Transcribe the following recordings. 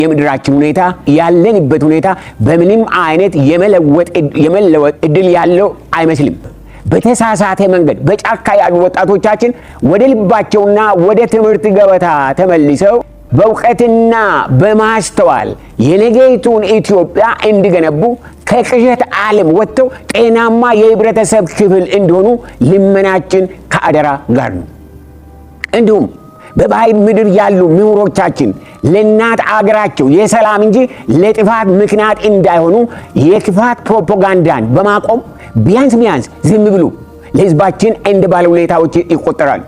የምድራችን ሁኔታ ያለንበት ሁኔታ በምንም አይነት የመለወጥ እድል ያለው አይመስልም። በተሳሳተ መንገድ በጫካ ያሉ ወጣቶቻችን ወደ ልባቸውና ወደ ትምህርት ገበታ ተመልሰው በእውቀትና በማስተዋል የነገይቱን ኢትዮጵያ እንዲገነቡ ከቅዠት ዓለም ወጥተው ጤናማ የህብረተሰብ ክፍል እንዲሆኑ ልመናችን ከአደራ ጋር ነው። እንዲሁም በባዕድ ምድር ያሉ ምሁሮቻችን ለእናት አገራቸው የሰላም እንጂ ለጥፋት ምክንያት እንዳይሆኑ የክፋት ፕሮፓጋንዳን በማቆም ቢያንስ ዝም ብሉ ለህዝባችን እንደ ባለውለታዎች ይቆጠራሉ።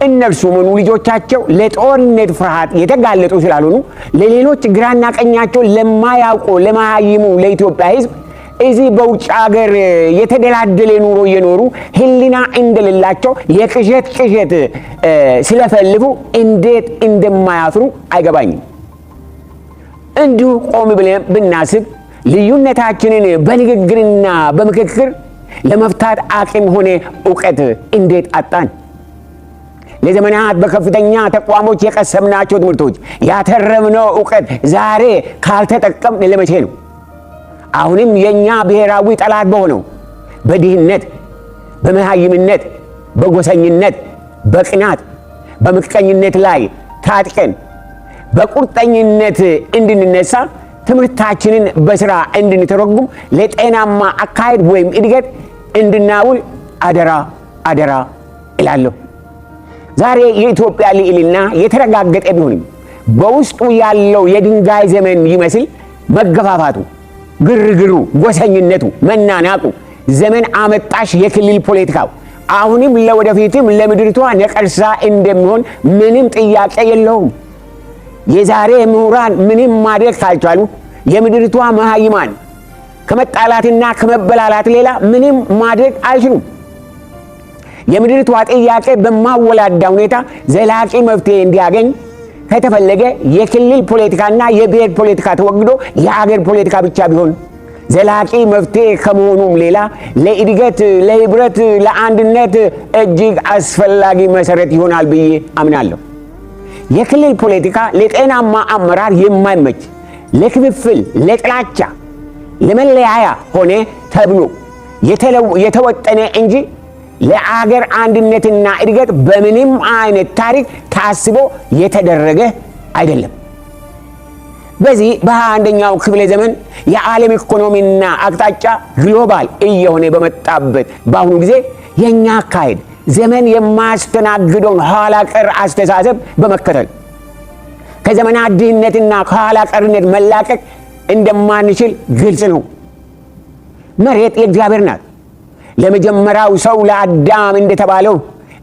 እነርሱም ሆኑ ልጆቻቸው ለጦርነት ፍርሃት የተጋለጡ ስላልሆኑ ለሌሎች ግራና ቀኛቸው ለማያውቁ ለማያይሙ ለኢትዮጵያ ህዝብ እዚህ በውጭ ሀገር የተደላደለ ኑሮ እየኖሩ ህሊና እንደሌላቸው የቅዠት ስለፈልፉ እንዴት እንደማያፍሩ አይገባኝም። እንዲሁ ቆም ብለን ብናስብ ልዩነታችንን በንግግርና በምክክር ለመፍታት አቅም ሆነ እውቀት እንዴት አጣን? ለዘመናት በከፍተኛ ተቋሞች የቀሰምናቸው ትምህርቶች ያተረምነው እውቀት ዛሬ ካልተጠቀምን ለመቼ ነው? አሁንም የኛ ብሔራዊ ጠላት በሆነው በድህነት፣ በመሃይምነት፣ በጎሰኝነት፣ በቅናት፣ በምቀኝነት ላይ ታጥቀን በቁርጠኝነት እንድንነሳ ትምህርታችንን በስራ እንድንተረጉም ለጤናማ አካሄድ ወይም እድገት እንድናውል አደራ እላለሁ። ዛሬ የኢትዮጵያ ልዕልና የተረጋገጠ ቢሆንም በውስጡ ያለው የድንጋይ ዘመን ይመስል መገፋፋቱ፣ ግርግሩ፣ ጎሰኝነቱ፣ መናናቁ፣ ዘመን አመጣሽ የክልል ፖለቲካው አሁንም ለወደፊትም ለምድሪቷ ነቀርሳ እንደሚሆን ምንም ጥያቄ የለውም። የዛሬ ምሁራን ምንም ማድረግ ካልቻሉ የምድሪቷ መሃይማን ከመጣላትና ከመበላላት ሌላ ምንም ማድረግ አይችሉም። የምድሪቷ ጥያቄ በማወላዳ ሁኔታ ዘላቂ መፍትሄ እንዲያገኝ ከተፈለገ የክልል ፖለቲካና የብሔር ፖለቲካ ተወግዶ የአገር ፖለቲካ ብቻ ቢሆን ዘላቂ መፍትሄ ከመሆኑም ሌላ ለእድገት፣ ለህብረት፣ ለአንድነት እጅግ አስፈላጊ መሰረት ይሆናል ብዬ አምናለሁ። የክልል ፖለቲካ ለጤናማ አመራር የማይመች ለክፍፍል፣ ለጥላቻ፣ ለመለያያ ሆነ ተብሎ የተወጠነ እንጂ ለአገር አንድነትና እድገት በምንም አይነት ታሪክ ታስቦ የተደረገ አይደለም። በዚህ በ21ኛው ክፍለ ዘመን የዓለም ኢኮኖሚና አቅጣጫ ግሎባል እየሆነ በመጣበት በአሁኑ ጊዜ የኛ አካሄድ ዘመን የማያስተናግደውን ኋላ ቀር አስተሳሰብ በመከተል ከዘመናት ድህነትና ከኋላ ቀርነት መላቀቅ እንደማንችል ግልጽ ነው። መሬት የእግዚአብሔር ናት። ለመጀመሪያው ሰው ለአዳም እንደተባለው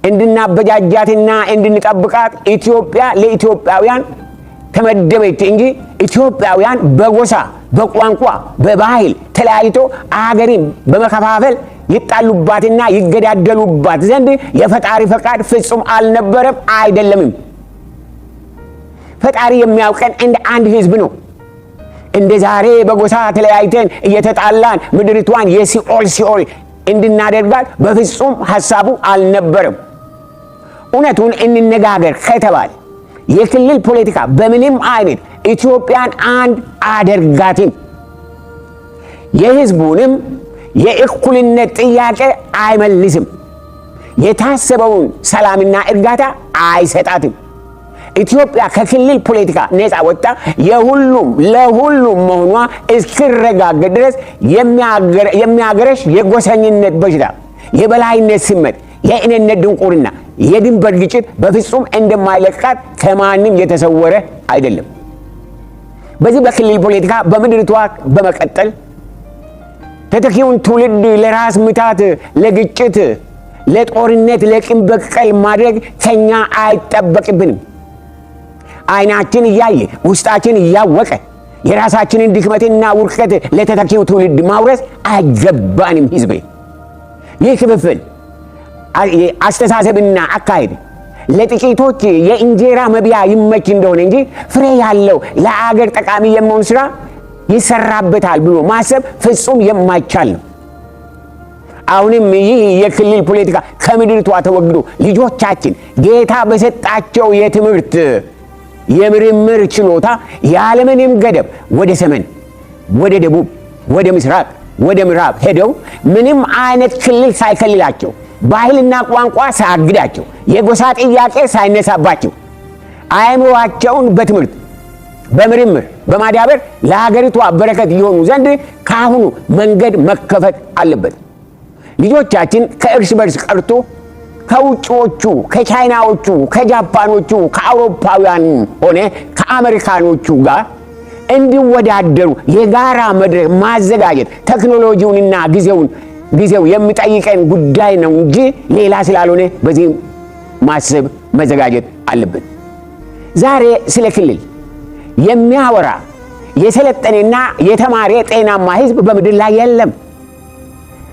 እንድናበጃጃትና እንድንጠብቃት ኢትዮጵያ ለኢትዮጵያውያን ተመደበች እንጂ ኢትዮጵያውያን በጎሳ፣ በቋንቋ፣ በባህል ተለያይቶ አገርን በመከፋፈል ይጣሉባትና ይገዳደሉባት ዘንድ የፈጣሪ ፈቃድ ፍጹም አልነበረም፣ አይደለምም። ፈጣሪ የሚያውቀን እንደ አንድ ህዝብ ነው። እንደ ዛሬ በጎሳ ተለያይተን እየተጣላን ምድሪቷን የሲኦል እንድናደርጋት በፍጹም ሐሳቡ አልነበረም። እውነቱን እንነጋገር ከተባለ የክልል ፖለቲካ በምንም አይነት ኢትዮጵያን አንድ አደርጋትም። የህዝቡንም የእኩልነት ጥያቄ አይመልስም። የታሰበውን ሰላምና እርጋታ አይሰጣትም። ኢትዮጵያ ከክልል ፖለቲካ ነፃ ወጣ ለሁሉም መሆኗ እስኪረጋገጥ ድረስ የሚያገረሽ የጎሰኝነት በሽታ፣ የበላይነት ስሜት፣ የእኔነት ድንቁርና፣ የድንበር ግጭት በፍጹም እንደማይለቃት ከማንም የተሰወረ አይደለም። በዚህ በክልል ፖለቲካ በምድሪቷ በመቀጠል ተተኪውን ትውልድ ለራስ ምታት፣ ለግጭት፣ ለጦርነት፣ ለቂም በቀል ማድረግ ከኛ አይጠበቅብንም። አይናችን እያየ ውስጣችን እያወቀ የራሳችንን ድክመትና ውድቀት ለተተኪው ትውልድ ማውረስ አይገባንም። ህዝቤ ይህ ክፍፍል አስተሳሰብና አካሄድ ለጥቂቶች የእንጀራ መብያ ይመች እንደሆነ እንጂ ፍሬ ያለው ለአገር ጠቃሚ የሚሆን ስራ ይሰራበታል ብሎ ማሰብ ፍጹም የማይቻል ነው። አሁንም ይህ የክልል ፖለቲካ ከምድሪቷ ተወግዶ ልጆቻችን ጌታ በሰጣቸው የትምህርት የምርምር ችሎታ ያለምንም ገደብ ወደ ሰሜን፣ ወደ ደቡብ፣ ወደ ምስራቅ፣ ወደ ምዕራብ ሄደው ምንም አይነት ክልል ሳይከልላቸው፣ ባህልና ቋንቋ ሳያግዳቸው፣ የጎሳ ጥያቄ ሳይነሳባቸው አእምሮአቸውን በትምህርት በምርምር በማዳበር ለሀገሪቷ በረከት የሆኑ ዘንድ ካሁኑ መንገድ መከፈት አለበት። ልጆቻችን ከእርስ በርስ ቀርቶ ከውጭዎቹ፣ ከቻይናዎቹ፣ ከጃፓኖቹ፣ ከአውሮፓውያን ሆነ ከአሜሪካኖቹ ጋር እንዲወዳደሩ የጋራ መድረክ ማዘጋጀት ቴክኖሎጂውንና ጊዜው የሚጠይቀን ጉዳይ ነው እንጂ ሌላ ስላልሆነ በዚህ ማሰብ መዘጋጀት አለብን። ዛሬ ስለ ክልል የሚያወራ የሰለጠነና የተማረ ጤናማ ሕዝብ በምድር ላይ የለም።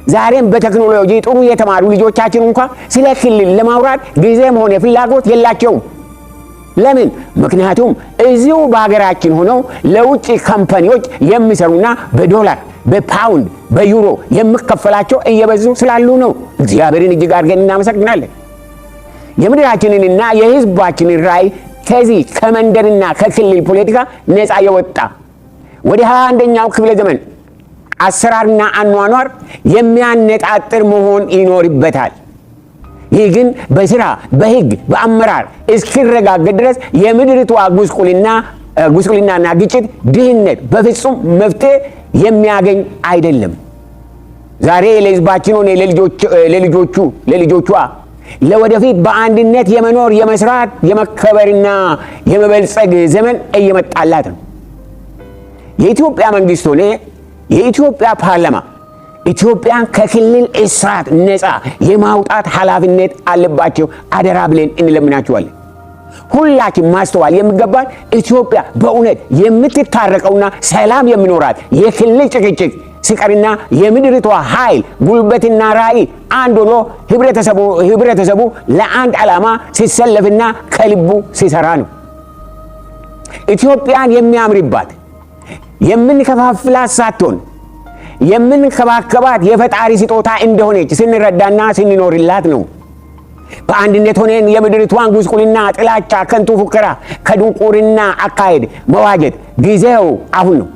ዛሬም በቴክኖሎጂ ጥሩ የተማሩ ልጆቻችን እንኳን ስለ ክልል ለማውራት ጊዜም ሆነ ፍላጎት የላቸውም። ለምን? ምክንያቱም እዚሁ በሀገራችን ሆነው ለውጭ ካምፓኒዎች የሚሰሩና በዶላር፣ በፓውንድ፣ በዩሮ የሚከፈላቸው እየበዙ ስላሉ ነው። እግዚአብሔርን እጅግ አድርገን እናመሰግናለን። የምድራችንንና የሕዝባችንን ራዕይ ከዚህ ከመንደርና ከክልል ፖለቲካ ነፃ የወጣ ወደ 21ኛው ክፍለ ዘመን አሰራርና አኗኗር የሚያነጣጥር መሆን ይኖርበታል። ይህ ግን በስራ በሕግ በአመራር እስኪረጋገጥ ድረስ የምድሪቷ ጉስቁልናና ግጭት፣ ድህነት በፍጹም መፍትሄ የሚያገኝ አይደለም። ዛሬ ለሕዝባችን ሆነ ለልጆቿ ለወደፊት በአንድነት የመኖር የመስራት የመከበርና የመበልጸግ ዘመን እየመጣላት ነው። የኢትዮጵያ መንግስት ሆነ የኢትዮጵያ ፓርላማ ኢትዮጵያን ከክልል እስራት ነፃ የማውጣት ኃላፊነት አለባቸው። አደራ ብለን እንለምናቸዋለን። ሁላችን ማስተዋል የሚገባን ኢትዮጵያ በእውነት የምትታረቀውና ሰላም የሚኖራት የክልል ጭቅጭቅ ሲቀርና የምድሪቷ ኃይል ጉልበትና ራዕይ አንድ ሆኖ ህብረተሰቡ ለአንድ ዓላማ ሲሰለፍና ከልቡ ሲሰራ ነው። ኢትዮጵያን የሚያምርባት የምንከፋፍላት ሳትሆን የምንከባከባት የፈጣሪ ስጦታ እንደሆነች ስንረዳና ስንኖርላት ነው። በአንድነት ሆነን የምድሪቷን ጉስቁልና፣ ጥላቻ፣ ከንቱ ፉከራ ከድንቁርና አካሄድ መዋጀት ጊዜው አሁን ነው።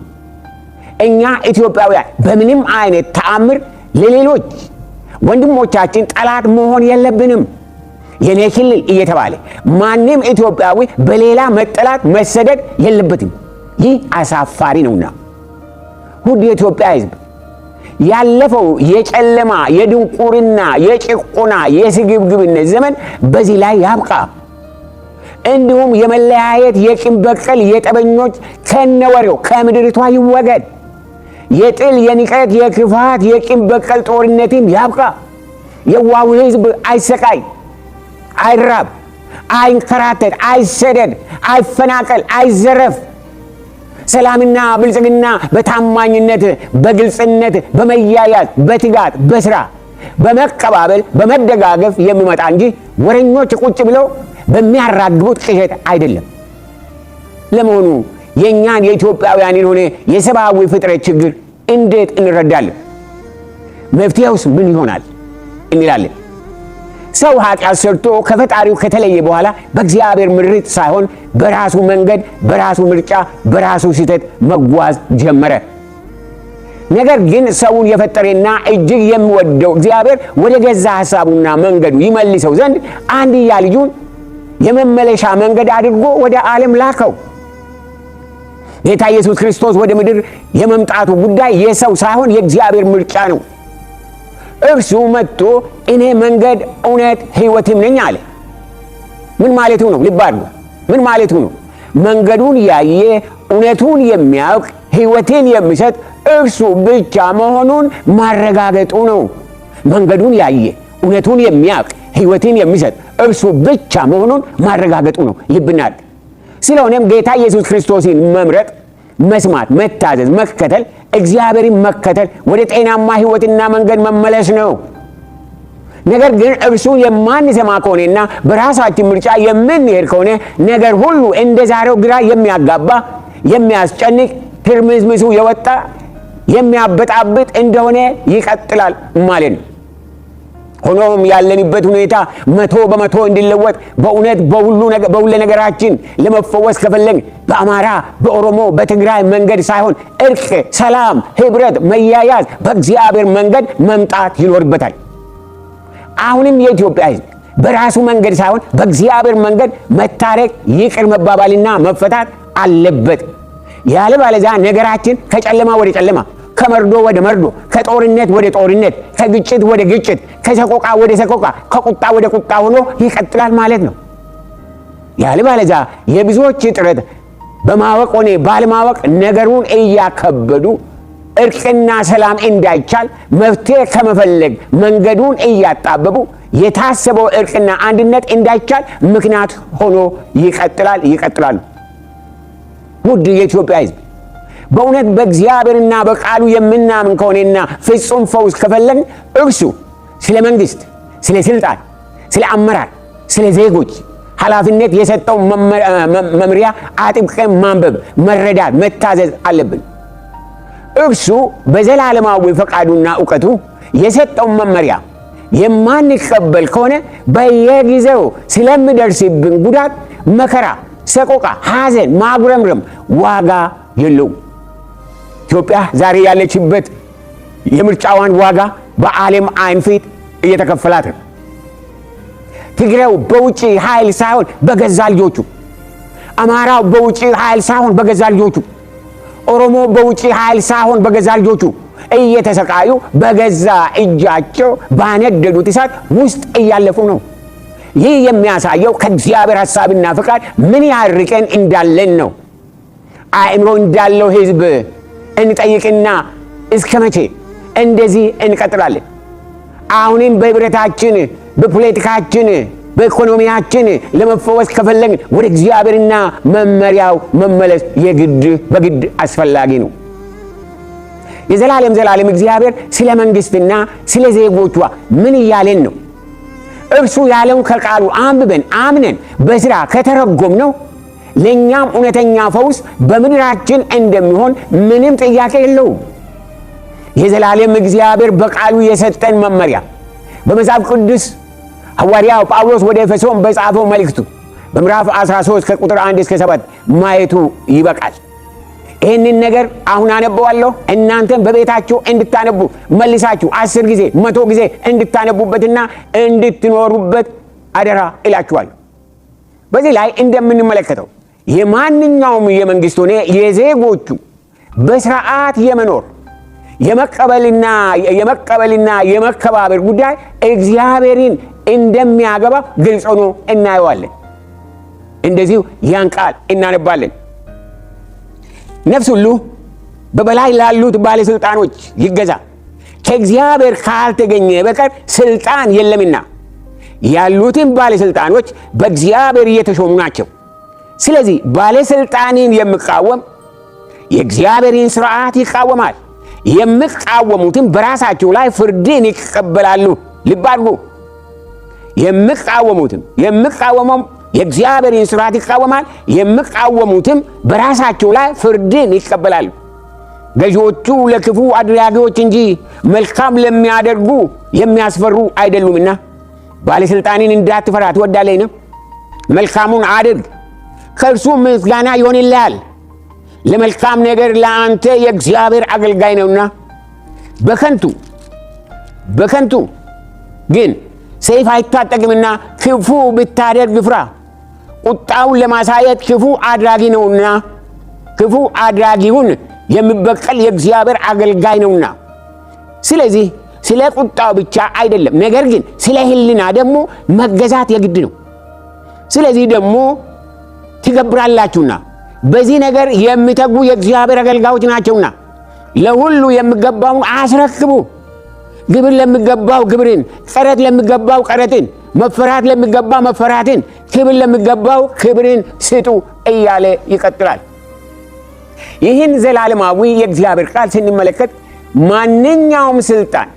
እኛ ኢትዮጵያውያን በምንም አይነት ተአምር ለሌሎች ወንድሞቻችን ጠላት መሆን የለብንም። የኔ ክልል እየተባለ ማንም ኢትዮጵያዊ በሌላ መጠላት መሰደድ የለበትም። ይህ አሳፋሪ ነውና ውድ የኢትዮጵያ ሕዝብ ያለፈው የጨለማ የድንቁርና የጭቆና የስግብግብነት ዘመን በዚህ ላይ ያብቃ። እንዲሁም የመለያየት የቂም በቀል የጠበኞች ከነወሬው ከምድሪቷ ይወገድ። የጥል የንቀት የክፋት የቂም በቀል ጦርነትም ያብቃ። የዋሁ ሕዝብ አይሰቃይ፣ አይራብ፣ አይንከራተት፣ አይሰደድ፣ አይፈናቀል፣ አይዘረፍ። ሰላምና ብልጽግና በታማኝነት በግልጽነት በመያያዝ በትጋት በስራ በመቀባበል በመደጋገፍ የሚመጣ እንጂ ወረኞች ቁጭ ብለው በሚያራግቡት ቅዠት አይደለም። ለመሆኑ የእኛን የኢትዮጵያውያንን ሆነ የሰብአዊ ፍጥረት ችግር እንዴት እንረዳለን? መፍትሄውስ ምን ይሆናል እንላለን? ሰው ኃጢአት ሰርቶ ከፈጣሪው ከተለየ በኋላ በእግዚአብሔር ምሪት ሳይሆን በራሱ መንገድ፣ በራሱ ምርጫ፣ በራሱ ስህተት መጓዝ ጀመረ። ነገር ግን ሰውን የፈጠረና እጅግ የሚወደው እግዚአብሔር ወደ ገዛ ሐሳቡና መንገዱ ይመልሰው ዘንድ አንድያ ልጁን የመመለሻ መንገድ አድርጎ ወደ ዓለም ላከው። ጌታ ኢየሱስ ክርስቶስ ወደ ምድር የመምጣቱ ጉዳይ የሰው ሳይሆን የእግዚአብሔር ምርጫ ነው። እርሱ መጥቶ እኔ መንገድ፣ እውነት፣ ሕይወትም ነኝ አለ። ምን ማለቱ ነው? ልብ አድርጉ። ምን ማለቱ ነው? መንገዱን ያየ እውነቱን የሚያውቅ ሕይወትን የሚሰጥ እርሱ ብቻ መሆኑን ማረጋገጡ ነው። መንገዱን ያየ እውነቱን የሚያውቅ ሕይወትን የሚሰጥ እርሱ ብቻ መሆኑን ማረጋገጡ ነው። ልብናል። ስለሆነም ጌታ ኢየሱስ ክርስቶስን መምረጥ፣ መስማት፣ መታዘዝ፣ መከተል፣ እግዚአብሔርን መከተል ወደ ጤናማ ሕይወትና መንገድ መመለስ ነው። ነገር ግን እርሱ የማንሰማ ከሆነና በራሳችን ምርጫ የምንሄድ ከሆነ ነገር ሁሉ እንደ ዛሬው ግራ የሚያጋባ የሚያስጨንቅ ትርምዝምዙ የወጣ የሚያበጣብጥ እንደሆነ ይቀጥላል ማለት ነው። ሆኖም ያለንበት ሁኔታ 100% እንዲለወጥ በሁሉ ነገራችን ለመፈወስ ከፈለግን በአማራ፣ በኦሮሞ፣ በትግራይ መንገድ ሳይሆን እርቅ፣ ሰላም፣ ህብረት፣ መያያዝ በእግዚአብሔር መንገድ መምጣት ይኖርበታል። አሁንም የኢትዮጵያ ህዝብ በራሱ መንገድ ሳይሆን በእግዚአብሔር መንገድ መታረቅ፣ ይቅር መባባልና መፈታት አለበት። ያለበለዚያ ነገራችን ከጨለማ ወደ ጨለማ፣ ከመርዶ ወደ መርዶ፣ ከጦርነት ወደ ጦርነት፣ ከግጭት ወደ ግጭት፣ ከሰቆቃ ወደ ሰቆቃ፣ ከቁጣ ወደ ቁጣ ሆኖ ይቀጥላል ማለት ነው። ያለበለዚያ የብዙዎች ጥረት በማወቅ ሆነ ባለማወቅ ነገሩን እያከበዱ እርቅና ሰላም እንዳይቻል መፍትሄ ከመፈለግ መንገዱን እያጣበቡ የታሰበው እርቅና አንድነት እንዳይቻል ምክንያት ሆኖ ይቀጥላሉ። ውድ የኢትዮጵያ ህዝብ በእውነት በእግዚአብሔርና በቃሉ የምናምን ከሆነና ፍጹም ፈውስ ከፈለግን እርሱ ስለ መንግስት፣ ስለ ስልጣን፣ ስለ አመራር፣ ስለ ዜጎች ኃላፊነት የሰጠው መምሪያ አጥብቀን ማንበብ፣ መረዳት፣ መታዘዝ አለብን። እርሱ በዘላለማዊ ፈቃዱና እውቀቱ የሰጠው መመሪያ የማንቀበል ከሆነ በየጊዜው ስለሚደርስብን ጉዳት፣ መከራ፣ ሰቆቃ፣ ሐዘን፣ ማጉረምረም ዋጋ የለውም። ኢትዮጵያ ዛሬ ያለችበት የምርጫዋን ዋጋ በዓለም ዓይን ፊት እየተከፈላት ነው። ትግሬው በውጪ ኃይል ሳይሆን በገዛ ልጆቹ፣ አማራው በውጪ ኃይል ሳይሆን በገዛ ልጆቹ፣ ኦሮሞ በውጪ ኃይል ሳይሆን በገዛ ልጆቹ እየተሰቃዩ በገዛ እጃቸው ባነደዱት እሳት ውስጥ እያለፉ ነው። ይህ የሚያሳየው ከእግዚአብሔር ሐሳብና ፈቃድ ምን ያህል ርቀን እንዳለን ነው። አእምሮ እንዳለው ህዝብ እንጠይቅና እስከ መቼ እንደዚህ እንቀጥላለን? አሁንም በህብረታችን፣ በፖለቲካችን፣ በኢኮኖሚያችን ለመፈወስ ከፈለግን ወደ እግዚአብሔርና መመሪያው መመለስ በግድ አስፈላጊ ነው። የዘላለም እግዚአብሔር ስለ መንግስትና ስለ ዜጎቿ ምን እያለን ነው? እርሱ ያለውን ከቃሉ አንብበን አምነን በስራ ከተረጎም ነው ለኛም እውነተኛ ፈውስ በምድራችን እንደሚሆን ምንም ጥያቄ የለውም። የዘላለም እግዚአብሔር በቃሉ የሰጠን መመሪያ በመጽሐፍ ቅዱስ ሐዋርያው ጳውሎስ ወደ ኤፌሶን በጻፈው መልእክቱ በምዕራፍ 13 ከቁጥር 1 እስከ 7 ማየቱ ይበቃል። ይህንን ነገር አሁን አነበዋለሁ። እናንተም በቤታችሁ እንድታነቡ መልሳችሁ 10 ጊዜ 100 ጊዜ እንድታነቡበትና እንድትኖሩበት አደራ እላችኋለሁ። በዚህ ላይ እንደምንመለከተው የማንኛውም የመንግስት ሆነ የዜጎቹ በስርዓት የመኖር የመቀበልና የመከባበር ጉዳይ እግዚአብሔርን እንደሚያገባ ግልጽ ሆኖ እናየዋለን። እንደዚሁ ያን ቃል እናነባለን። ነፍስ ሁሉ በበላይ ላሉት ባለስልጣኖች ይገዛ፣ ከእግዚአብሔር ካልተገኘ በቀር ስልጣን የለምና። ያሉትን ባለስልጣኖች በእግዚአብሔር እየተሾሙ ናቸው። ስለዚህ ባለስልጣንን የሚቃወም የእግዚአብሔርን ስርዓት ይቃወማል። የሚቃወሙትን በራሳቸው ላይ ፍርድን ይቀበላሉ። ልብ አድርጉ። የሚቃወመው የእግዚአብሔርን ስርዓት ይቃወማል። የሚቃወሙትም በራሳቸው ላይ ፍርድን ይቀበላሉ። ገዢዎቹ ለክፉ አድራጊዎች እንጂ መልካም ለሚያደርጉ የሚያስፈሩ አይደሉምና ባለስልጣንን እንዳትፈራ ትወዳለህን? መልካሙን አድርግ፣ ከእርሱ ምስጋና ይሆንልሃል። ለመልካም ነገር ለአንተ የእግዚአብሔር አገልጋይ ነውና። በከንቱ ግን ሰይፍ አይታጠቅምና ክፉ ብታደርግ ፍራ፣ ቁጣውን ለማሳየት ክፉ አድራጊ ነውና። ክፉ አድራጊውን የሚበቀል የእግዚአብሔር አገልጋይ ነውና። ስለዚህ ስለ ቁጣው ብቻ አይደለም፣ ነገር ግን ስለ ሕሊና ደግሞ መገዛት የግድ ነው። ስለዚህ ደግሞ ትገብራላችሁና በዚህ ነገር የሚተጉ የእግዚአብሔር አገልጋዮች ናቸውና ለሁሉ የሚገባውን አስረክቡ። ግብር ለሚገባው ግብርን፣ ቀረጥ ለሚገባው ቀረጥን፣ መፈራት ለሚገባ መፈራትን፣ ክብር ለሚገባው ክብርን ስጡ እያለ ይቀጥላል። ይህን ዘላለማዊ የእግዚአብሔር ቃል ስንመለከት ማንኛውም ስልጣን፣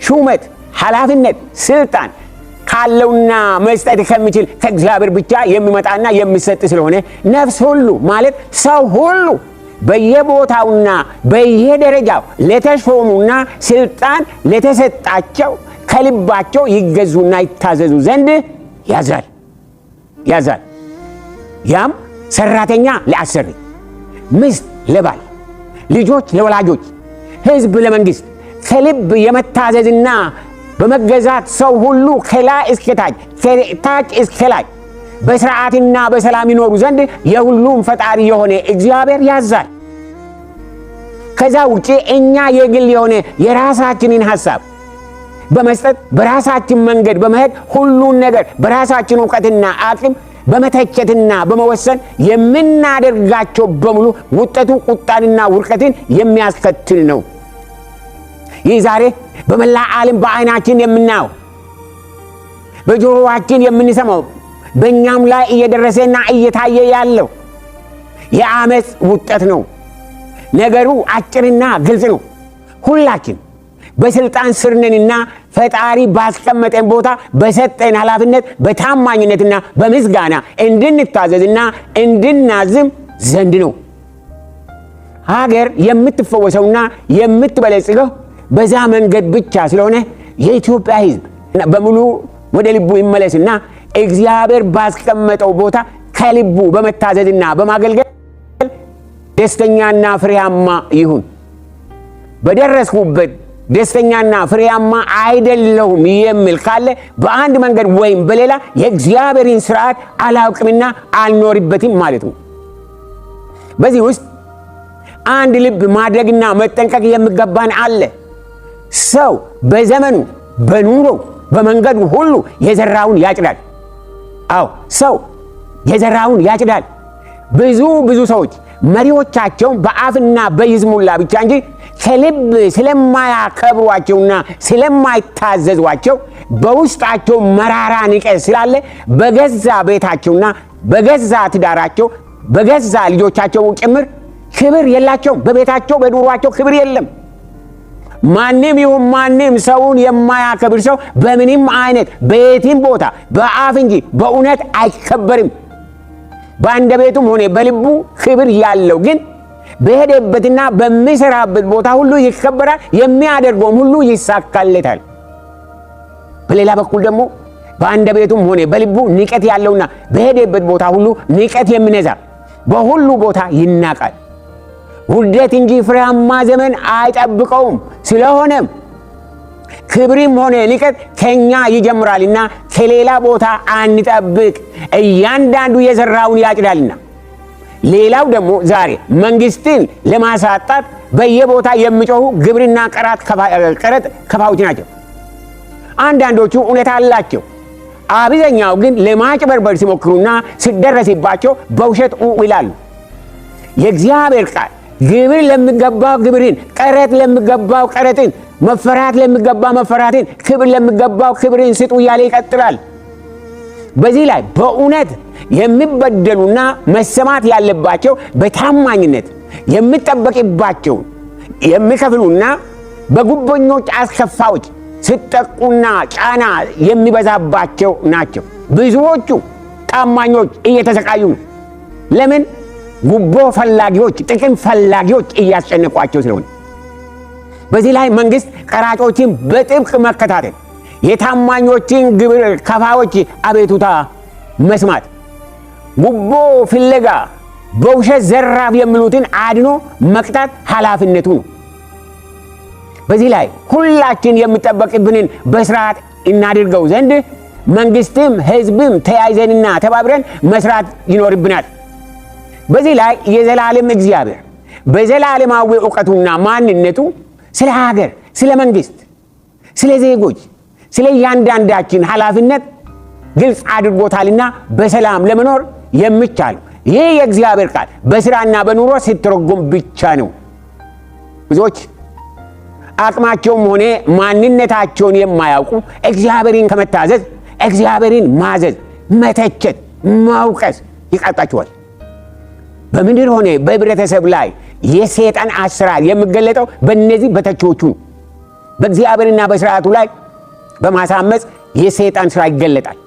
ሹመት፣ ኃላፊነት፣ ስልጣን ካለውና መስጠት ከሚችል ከእግዚአብሔር ብቻ የሚመጣና የሚሰጥ ስለሆነ ነፍስ ሁሉ ማለት ሰው ሁሉ በየቦታውና በየደረጃው ለተሾሙና ስልጣን ለተሰጣቸው ከልባቸው ይገዙና ይታዘዙ ዘንድ ያዛል። ያም ሰራተኛ ለአሰሪ፣ ሚስት ለባል፣ ልጆች ለወላጆች፣ ሕዝብ ለመንግስት ከልብ የመታዘዝና በመገዛት ሰው ሁሉ ከላይ እስከ ታች ከታች እስከ ላይ በስርዓትና በሰላም ይኖሩ ዘንድ የሁሉም ፈጣሪ የሆነ እግዚአብሔር ያዛል። ከዛ ውጪ እኛ የግል የሆነ የራሳችንን ሐሳብ በመስጠት በራሳችን መንገድ በመሄድ ሁሉን ነገር በራሳችን ዕውቀትና አቅም በመተቸትና በመወሰን የምናደርጋቸው በሙሉ ውጤቱ ቁጣንና ውድቀትን የሚያስከትል ነው። ይህ ዛሬ በመላ ዓለም በዓይናችን የምናየው በጆሮአችን የምንሰማው በእኛም ላይ እየደረሰና እየታየ ያለው የአመፅ ውጤት ነው። ነገሩ አጭርና ግልጽ ነው። ሁላችን በስልጣን ስር ነንና ፈጣሪ ባስቀመጠን ቦታ በሰጠን ኃላፊነት በታማኝነትና በምስጋና እንድንታዘዝና እንድናዝም ዘንድ ነው። ሀገር የምትፈወሰውና የምትበለጽገው በዛ መንገድ ብቻ ስለሆነ የኢትዮጵያ ሕዝብ በሙሉ ወደ ልቡ ይመለስና እግዚአብሔር ባስቀመጠው ቦታ ከልቡ በመታዘዝና በማገልገል ደስተኛና ፍሬያማ ይሁን። በደረስኩበት ደስተኛና ፍሬያማ አይደለሁም የሚል ካለ በአንድ መንገድ ወይም በሌላ የእግዚአብሔርን ስርዓት አላውቅምና አልኖርበትም ማለት ነው። በዚህ ውስጥ አንድ ልብ ማድረግና መጠንቀቅ የሚገባን አለ። ሰው በዘመኑ በኑሮው በመንገዱ ሁሉ የዘራውን ያጭዳል። አዎ ሰው የዘራውን ያጭዳል። ብዙ ሰዎች መሪዎቻቸውን በአፍና በይዝሙላ ብቻ እንጂ ከልብ ስለማያከብሯቸውና ስለማይታዘዟቸው በውስጣቸው መራራ ንቀት ስላለ በገዛ ቤታቸውና በገዛ ትዳራቸው በገዛ ልጆቻቸው ጭምር ክብር የላቸውም። በቤታቸው በኑሯቸው ክብር የለም። ማንም ይሁን ማንም ሰውን የማያከብር ሰው በምንም አይነት በየትም ቦታ በአፍ እንጂ በእውነት አይከበርም። በአንደበቱም ሆነ በልቡ ክብር ያለው ግን በሄደበትና በሚሰራበት ቦታ ሁሉ ይከበራል፣ የሚያደርገውም ሁሉ ይሳካለታል። በሌላ በኩል ደግሞ በአንደበቱም ሆነ በልቡ ንቀት ያለውና በሄደበት ቦታ ሁሉ ንቀት የሚነዛ በሁሉ ቦታ ይናቃል። ውርደት እንጂ ፍሬያማ ዘመን አይጠብቀውም። ስለሆነም ክብርም ሆነ ንቀት ከኛ ይጀምራልና ከሌላ ቦታ አንጠብቅ፣ እያንዳንዱ የዘራውን ያጭዳልና። ሌላው ደግሞ ዛሬ መንግስትን ለማሳጣት በየቦታ የሚጮሁ ግብርና ቀረጥ ከፋዎች ናቸው። አንዳንዶቹ እውነት አላቸው። አብዛኛው ግን ለማጭበርበር ሲሞክሩና ሲደረስባቸው በውሸት ይላሉ። የእግዚአብሔር ቃል ግብር ለሚገባው ግብርን፣ ቀረጥ ለሚገባው ቀረጥን፣ መፈራት ለሚገባ መፈራትን፣ ክብር ለሚገባው ክብርን ስጡ እያለ ይቀጥላል። በዚህ ላይ በእውነት የሚበደሉና መሰማት ያለባቸው በታማኝነት የሚጠበቅባቸውን የሚከፍሉና በጉቦኞች አስከፋዎች ሲጠቁና ጫና የሚበዛባቸው ናቸው። ብዙዎቹ ታማኞች እየተሰቃዩ ነው። ለምን? ጉቦ ፈላጊዎች፣ ጥቅም ፈላጊዎች እያስጨነቋቸው ስለሆነ። በዚህ ላይ መንግስት ቀራጮችን በጥብቅ መከታተል፣ የታማኞችን ግብር ከፋዎች አቤቱታ መስማት፣ ጉቦ ፍለጋ በውሸት ዘራፍ የሚሉትን አድኖ መቅጣት ኃላፊነቱ ነው። በዚህ ላይ ሁላችን የሚጠበቅብንን በስርዓት እናድርገው ዘንድ መንግስትም ህዝብም ተያይዘንና ተባብረን መስራት ይኖርብናል። በዚህ ላይ የዘላለም እግዚአብሔር በዘላለማዊ ዕውቀቱና ማንነቱ ስለ ሀገር፣ ስለ መንግስት፣ ስለ ዜጎች፣ ስለ እያንዳንዳችን ኃላፊነት ግልጽ አድርጎታልና በሰላም ለመኖር የሚቻል ይህ የእግዚአብሔር ቃል በስራና በኑሮ ሲተረጎም ብቻ ነው። ብዙዎች አቅማቸውም ሆነ ማንነታቸውን የማያውቁ እግዚአብሔርን ከመታዘዝ እግዚአብሔርን ማዘዝ፣ መተቸት፣ ማውቀስ ይቃጣቸዋል። በምድር ሆነ በህብረተሰብ ላይ የሰይጣን አሰራር የሚገለጠው በእነዚህ በተቾቹ በእግዚአብሔርና በስርዓቱ ላይ በማሳመጽ የሰይጣን ስራ ይገለጣል።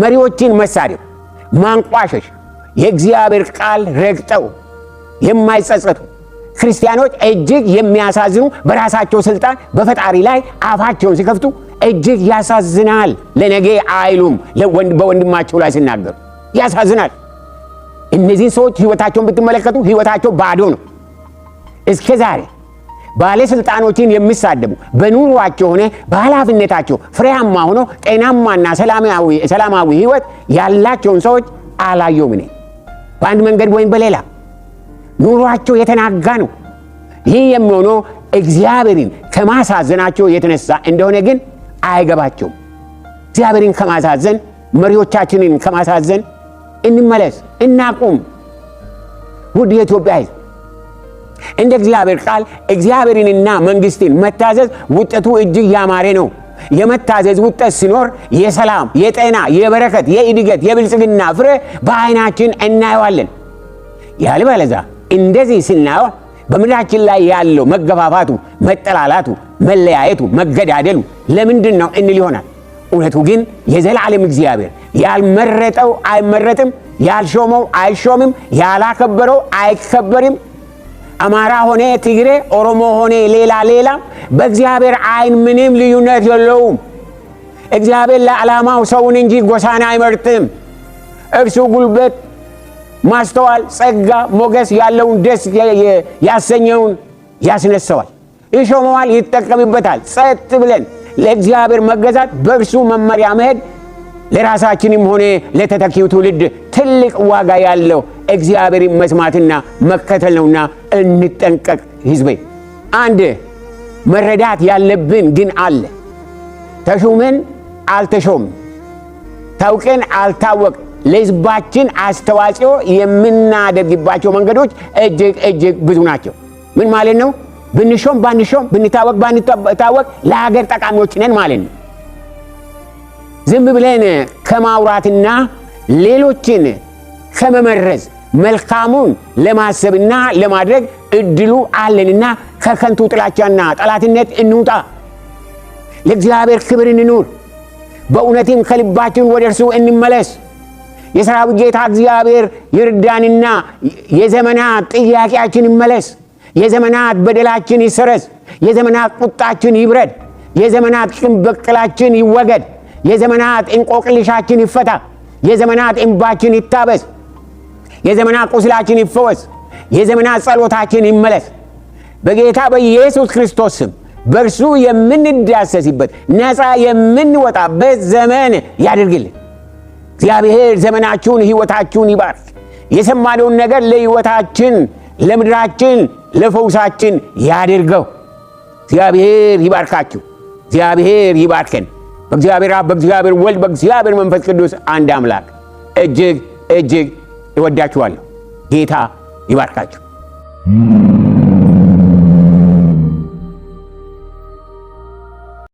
መሪዎችን መሳደብ፣ ማንቋሸሽ፣ የእግዚአብሔር ቃል ረግጠው የማይጸጸቱ ክርስቲያኖች እጅግ የሚያሳዝኑ በራሳቸው ስልጣን በፈጣሪ ላይ አፋቸውን ሲከፍቱ እጅግ ያሳዝናል። ለነገ አይሉም በወንድማቸው ላይ ሲናገሩ ያሳዝናል። እነዚህ ሰዎች ህይወታቸውን ብትመለከቱ ህይወታቸው ባዶ ነው። እስከ ዛሬ ባለስልጣኖችን የሚሳደቡ በኑሯቸው ሆነ በኃላፊነታቸው ፍሬያማ ሆኖ ጤናማና ሰላማዊ ህይወት ያላቸውን ሰዎች አላየሁም። እኔ በአንድ መንገድ ወይም በሌላ ኑሯቸው የተናጋ ነው። ይህ የሚሆነው እግዚአብሔርን ከማሳዘናቸው የተነሳ እንደሆነ ግን አይገባቸውም። እግዚአብሔርን ከማሳዘን መሪዎቻችንን ከማሳዘን እንመለስ፣ እናቁም። ውድ የኢትዮጵያ ሕዝብ እንደ እግዚአብሔር ቃል እግዚአብሔርንና መንግስትን መታዘዝ ውጤቱ እጅግ ያማረ ነው። የመታዘዝ ውጤት ሲኖር የሰላም፣ የጤና፣ የበረከት፣ የእድገት፣ የብልጽግና ፍሬ በዓይናችን እናየዋለን። ያልበለዚያ እንደዚህ ስናየው በምድራችን ላይ ያለው መገፋፋቱ፣ መጠላላቱ፣ መለያየቱ፣ መገዳደሉ ለምንድን ነው እንል ይሆናል። እውነቱ ግን የዘላለም እግዚአብሔር ያልመረጠው አይመረጥም፣ ያልሾመው አይሾምም፣ ያላከበረው አይከበርም። አማራ ሆነ ትግሬ፣ ኦሮሞ ሆነ ሌላ በእግዚአብሔር ዓይን ምንም ልዩነት የለውም። እግዚአብሔር ለዓላማው ሰውን እንጂ ጎሳን አይመርጥም። እርሱ ጉልበት፣ ማስተዋል፣ ጸጋ፣ ሞገስ ያለውን ደስ ያሰኘውን ያስነሳዋል፣ ይሾመዋል፣ ይጠቀምበታል። ጸጥ ብለን ለእግዚአብሔር መገዛት፣ በእርሱ መመሪያ መሄድ ለራሳችንም ሆነ ለተተኪው ትውልድ ትልቅ ዋጋ ያለው እግዚአብሔርን መስማትና መከተል ነውና እንጠንቀቅ። ሕዝቤ አንድ መረዳት ያለብን ግን አለ። ተሹመን አልተሾምን፣ ታውቀን አልታወቅ ለሕዝባችን አስተዋጽኦ የምናደርግባቸው መንገዶች እጅግ ብዙ ናቸው። ምን ማለት ነው? ብንሾም ባንሾም፣ ብንታወቅ ባንታወቅ ለሀገር ጠቃሚዎች ነን ማለት ነው። ዝም ብለን ከማውራትና ሌሎችን ከመመረዝ መልካሙን ለማሰብና ለማድረግ እድሉ አለንና ከከንቱ ጥላቻና ጠላትነት እንውጣ። ለእግዚአብሔር ክብር እንኑር። በእውነትም ከልባችን ወደ እርሱ እንመለስ። የሰራዊት ጌታ እግዚአብሔር ይርዳንና የዘመናት ጥያቄያችን ይመለስ። የዘመናት በደላችን ይሰረዝ። የዘመናት ቁጣችን ይብረድ። የዘመናት ቂም በቀላችን ይወገድ። የዘመናት እንቆቅልሻችን ይፈታ። የዘመናት እንባችን ይታበስ። የዘመናት ቁስላችን ይፈወስ። የዘመናት ጸሎታችን ይመለስ። በጌታ በኢየሱስ ክርስቶስ ስም በእርሱ የምንዳሰስበት ነፃ የምንወጣበት ዘመን ያድርግልን። እግዚአብሔር ዘመናችሁን፣ ሕይወታችሁን ይባርክ። የሰማነውን ነገር ለሕይወታችን፣ ለምድራችን፣ ለፈውሳችን ያድርገው። እግዚአብሔር ይባርካችሁ። እግዚአብሔር ይባርከን። በእግዚአብሔር አብ፣ በእግዚአብሔር ወልድ፣ በእግዚአብሔር መንፈስ ቅዱስ አንድ አምላክ እጅግ እጅግ እወዳችኋለሁ። ጌታ ይባርካችሁ።